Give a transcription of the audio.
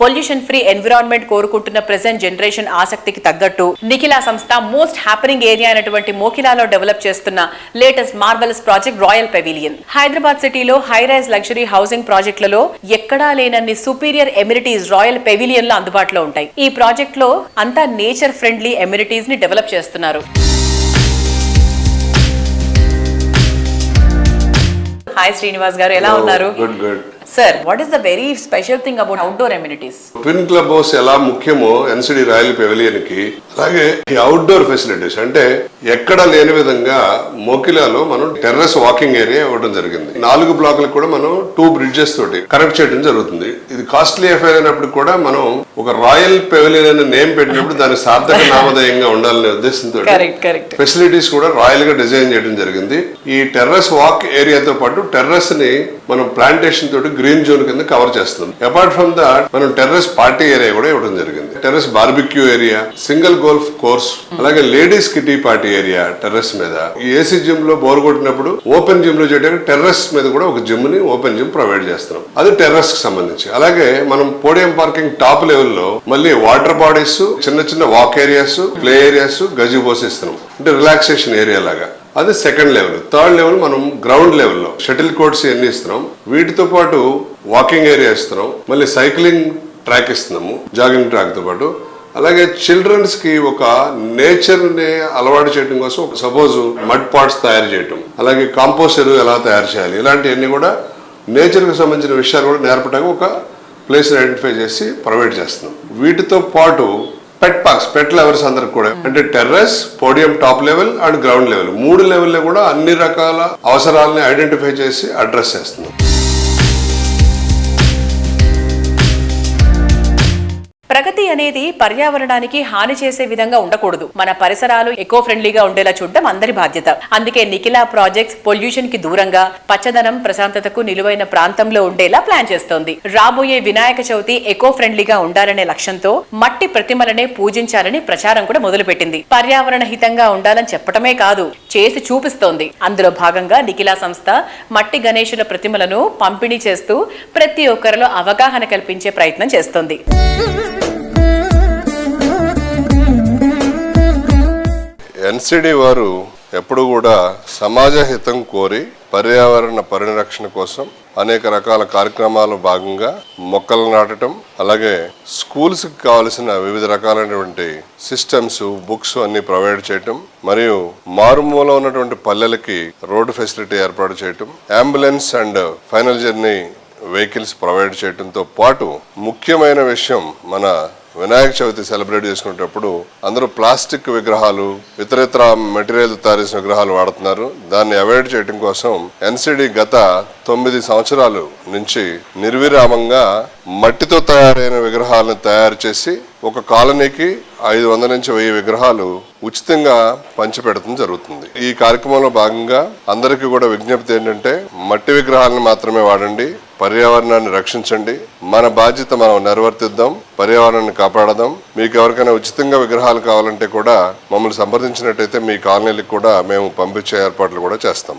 Pollution free environment కోరుకుంటున్న present generation ఆసక్తికి తగ్గట్టు నిఖిలా సంస్థ మోస్ట్ హ్యాపెనింగ్ ఏరియా అయినటువంటి మోకిలాలో డెవలప్ చేస్తున్న latest marvellous project royal pavilion. Hyderabad సిటీలో హై రైజ్ లగ్జరీ హౌసింగ్ ప్రాజెక్టులలో ఎక్కడా లేనన్ని సుపీరియర్ ఎమ్యూనిటీస్ రాయల్ పెవిలియన్ లో అందుబాటులో ఉంటాయి. ఈ ప్రాజెక్ట్ లో అంతా నేచర్ ఫ్రెండ్లీ ఎమ్యూనిటీస్ ని డెవలప్ చేస్తున్నారు. హాయ్ శ్రీనివాస్ గారు, ఎలా ఉన్నారు? Good. Sir, what is the very special thing about outdoor amenities? Twin club house ఎలా ముఖ్యమో ఎన్సిడి రాయల్ పెవిలియన్ కి, అలాగే ఈ అవుట్డోర్ ఫెసిలిటీస్ అంటే ఎక్కడ లేని విధంగా మోకిలాలో మనం టెర్రస్ వాకింగ్ ఏరియా ఇవ్వడం జరిగింది. 4 బ్లాకులకు కూడా మనం 2 బ్రిడ్జెస్ తోటి కనెక్ట్ చేయడం జరుగుతుంది. ఇది కాస్ట్లీ అఫైర్ అయినప్పుడు కూడా మనం ఒక రాయల్ పెవిలియన్ అనే నేమ్ పెట్టినప్పుడు దాని సార్థక నామధేయంగా ఉండాలనే ఉద్దేశంతో ఫెసిలిటీస్ కూడా రాయల్ గా డిజైన్ చేయడం జరిగింది. ఈ టెర్రస్ వాక్ ఏరియాతో పాటు టెర్రస్ ని మనం ప్లాంటేషన్ తోటి గ్రీన్ జోన్ కింద కవర్ చేస్తున్నాం. అపార్ట్ ఫ్రమ్ దాట్ మనం టెర్రస్ పార్టీ ఏరియా కూడా ఇవ్వడం జరిగింది. Terrace barbecue area, single golf course, అలాగే ladies kitty party area terrace మీద. ఈ ఏసీ జిమ్ లో బోర్ కొట్టినప్పుడు ఓపెన్ జిమ్ లో చేయడానికి టెర్రస్ మీద కూడా ఒక జిమ్ ని ఓపెన్ జిమ్ ప్రొవైడ్ చేస్తున్నాం. అది టెర్రస్ కి సంబంధించి. అలాగే మనం పోడియం పార్కింగ్ టాప్ లెవెల్ లో మళ్ళీ వాటర్ బాడీస్, చిన్న చిన్న వాక్ ఏరియాస్, ప్లే ఏరియాస్, గజిబోస్ ఇస్తున్నాం. అంటే రిలాక్సేషన్ ఏరియా లాగా. అది సెకండ్ లెవెల్. థర్డ్ లెవెల్ మనం గ్రౌండ్ లెవెల్లో షటిల్ కోర్ట్స్ ఇవన్నీ ఇస్తున్నాం. వీటితో పాటు వాకింగ్ ఏరియా ఇస్తున్నాం. మళ్ళీ సైక్లింగ్ ట్రాక్ ఇస్తున్నాము, జాగింగ్ ట్రాక్ తో పాటు. అలాగే చిల్డ్రన్స్ కి ఒక నేచర్ ని అలవాటు చేయడం కోసం సపోజ్ మడ్ పాట్స్ తయారు చేయటం, అలాగే కాంపోస్టర్ ఎలా తయారు చేయాలి, ఇలాంటివన్నీ కూడా నేచర్ కి సంబంధించిన విషయాలు కూడా నేర్పడానికి ఒక ప్లేస్ ఐడెంటిఫై చేసి ప్రొవైడ్ చేస్తున్నాం. వీటితో పాటు పెట్ పార్క్స్, పెట్ లవర్స్ అందరికి కూడా, అంటే terrace, podium top level and ground level 3 లెవెల్లో కూడా అన్ని రకాల అవసరాలని ఐడెంటిఫై చేసి అడ్రస్ చేస్తున్నాం. ప్రగతి అనేది పర్యావరణానికి హాని చేసే విధంగా ఉండకూడదు. మన పరిసరాలు ఎకో ఫ్రెండ్లీగా ఉండేలా చూడడం అందరి బాధ్యత. అందుకే నిఖిలా ప్రాజెక్ట్స్ పొల్యూషన్ కి దూరంగా పచ్చదనం, ప్రశాంతతకు నిలువైన ప్రాంతంలో ఉండేలా ప్లాన్ చేస్తోంది. రాబోయే వినాయక చవితి ఎకో ఫ్రెండ్లీగా ఉండాలనే లక్ష్యంతో మట్టి ప్రతిమలనే పూజించాలని ప్రచారం కూడా మొదలుపెట్టింది. పర్యావరణ హితంగా ఉండాలని చెప్పటమే కాదు, చేసి చూపిస్తోంది. అందులో భాగంగా నిఖిలా సంస్థ మట్టి గణేశుల ప్రతిమలను పంపిణీ చేస్తూ ప్రతి ఒక్కరిలో అవగాహన కల్పించే ప్రయత్నం చేస్తోంది. ఎన్సిడి వారు ఎప్పుడు కూడా సమాజ హితం కోరి పర్యావరణ పరిరక్షణ కోసం అనేక రకాల కార్యక్రమాల భాగంగా మొక్కలు నాటడం, అలాగే స్కూల్స్ కి కావలసిన వివిధ రకాలైనటువంటి సిస్టమ్స్, బుక్స్ అన్ని ప్రొవైడ్ చేయటం, మరియు మారుమూల ఉన్నటువంటి పల్లెలకి రోడ్డు ఫెసిలిటీ ఏర్పాటు చేయటం, ambulance and final journey vehicles provide చేయడంతో పాటు ముఖ్యమైన విషయం, మన వినాయక చవితి సెలబ్రేట్ చేసుకునేటప్పుడు అందరూ ప్లాస్టిక్ విగ్రహాలు, ఇతరితర మెటీరియల్ తయారు చేసిన విగ్రహాలు వాడుతున్నారు. దాన్ని అవాయిడ్ చేయడం కోసం ఎన్సిడి గత 9 సంవత్సరాల నుంచి నిర్విరామంగా మట్టితో తయారైన విగ్రహాలను తయారు చేసి ఒక కాలనీకి 500 నుంచి 1000 విగ్రహాలు ఉచితంగా పంచిపెడతం జరుగుతుంది. ఈ కార్యక్రమంలో భాగంగా అందరికీ కూడా విజ్ఞప్తి ఏంటంటే, మట్టి విగ్రహాలను మాత్రమే వాడండి, పర్యావరణాన్ని రక్షించండి, మన బాధ్యత మనం నిర్వర్తిద్దాం, పర్యావరణాన్ని కాపాడదాం. మీకు ఎవరికైనా ఉచితంగా విగ్రహాలు కావాలంటే కూడా మమ్మల్ని సంప్రదించినట్టయితే మీ కాలనీలకు కూడా మేము పంపించే ఏర్పాట్లు కూడా చేస్తాం.